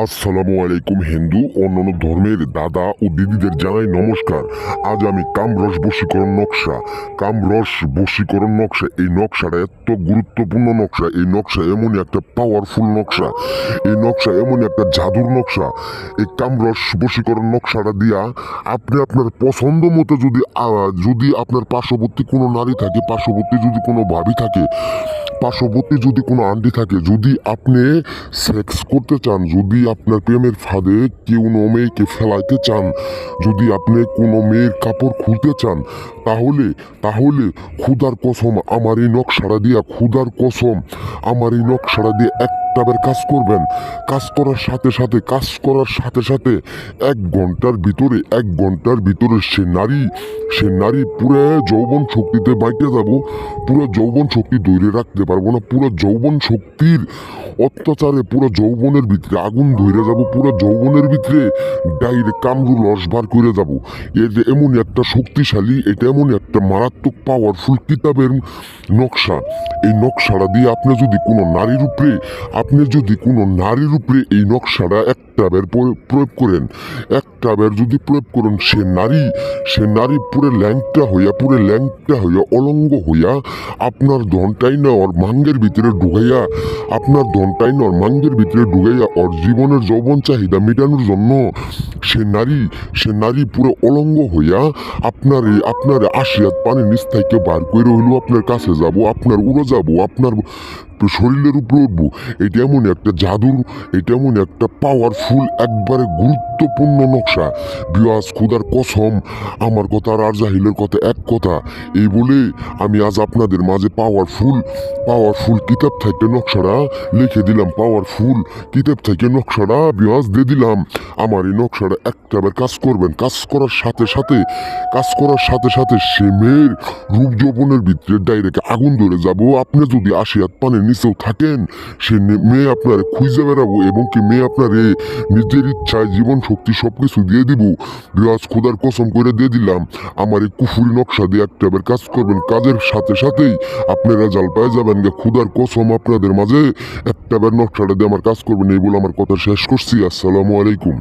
আসসালামু আলাইকুম হিন্দু অন্যান্য ধর্মের দাদা ও দিদিদের জানাই নমস্কার। আজ আমি কামরস বশীকরণ নকশা এই নকশাটা এত গুরুত্বপূর্ণ নকশা। এই নকশা এমনই একটা পাওয়ারফুল নকশা, এই নকশা এমনই একটা জাদুর নকশা। এই কামরস বশীকরণ নকশাটা দিয়া আপনি আপনার পছন্দ মতো যদি আপনার পার্শ্ববর্তী কোনো নারী থাকে, পার্শ্ববর্তী যদি কোনো ভাবি থাকে, পার্শ্ববর্তী যদি কোনো আন্টি থাকে, যদি আপনি সেক্স করতে চান, যদি আপনার প্রেমের ফাঁদে কোনো মেয়েকে ফেলাইতে চান, যদি আপনি কোনো মেয়ের কাপড় খুলতে চান, তাহলে তাহলে খুদার কসম আমার এই নকশাটা দিয়া, খুদার কসম আমার এই নকশাটা দিয়ে একটাবার কাজ করবেন। কাজ করার সাথে সাথে 1 ঘন্টার ভিতরে সে নারী পুরো যৌবন শক্তিতে বাইটে যাব। পুরো যৌবন শক্তি ধরে রাখতে পারবো না। পুরো যৌবন শক্তির অত্যাচারে পুরো যৌবনের ভিতরে আগুন ধরে যাব। পুরো যৌবনের ভিতরে ডাইরেক্ট কামরু রস বার করে যাব। এর যে এমন একটা শক্তিশালী, এটা এমন একটা মারাত্মক পাওয়ারফুল কিতাবের নকশা। এই নকশাটা দিয়ে আপনি যদি কোনো নারীর উপরে এই নকশাটা একটাবার প্রয়োগ করেন, যদি প্রয়োগ করেন, সে নারী পুরো ল্যাংটা হইয়া অলঙ্গ হইয়া আপনার ধনটাই না ওর মাঙ্গের ভিতরে ঢুকাইয়া ওর জীবনের যৌবন চাহিদা মেটানোর জন্য সে নারী পুরো অলঙ্গ হইয়া আপনার আশিয়াত পানির নিচ থেকে বার করে হইলেও আপনার কাছে যাব, আপনার উড়ে যাব, আপনার শরীরের উপরে উঠবো। এটা এমন একটা পাওয়ারফুল, একবারে গুরুত্বপূর্ণ নকশা। বিয়াস খুদার কসম, আমার কথা আর জাহিলের কথা এক কথা। এই বলে আমি আজ আপনাদের মাঝে পাওয়ারফুল কিতাব থেকে নকশাটা লিখে দিলাম। পাওয়ারফুল কিতাব থেকে নকশাটা বিয়াস দিয়ে দিলাম। আমার এই নকশাটা একটাবার কাজ করবেন। কাজ করার সাথে সাথে সে মেয়ের রূপ যৌবনের ভিতরে ডাইরেক্ট আগুন ধরে যাব। আপনি যদি আশিয়াত পানের নিচেও থাকেন, সে মেয়ে আপনার খুঁজে বেড়াবো এবং কি মেয়ে আপনার নিজের ইচ্ছায় জীবন শক্তি সবকিছু দিয়ে দিব। বিরাজ খোদার কসম করে দিয়ে দিলাম। আমার এই কুফুরি নকশা দিয়ে একটাবার কাজ করবেন। কাজের সাথে সাথেই আপনারা জাল পায়ে যাবেন। খুদার কসম আপনাদের মাঝে একটাবার নকশাটা দিয়ে আমার কাজ করবেন। এই বলে আমার কথা শেষ করছি। আসসালামু আলাইকুম।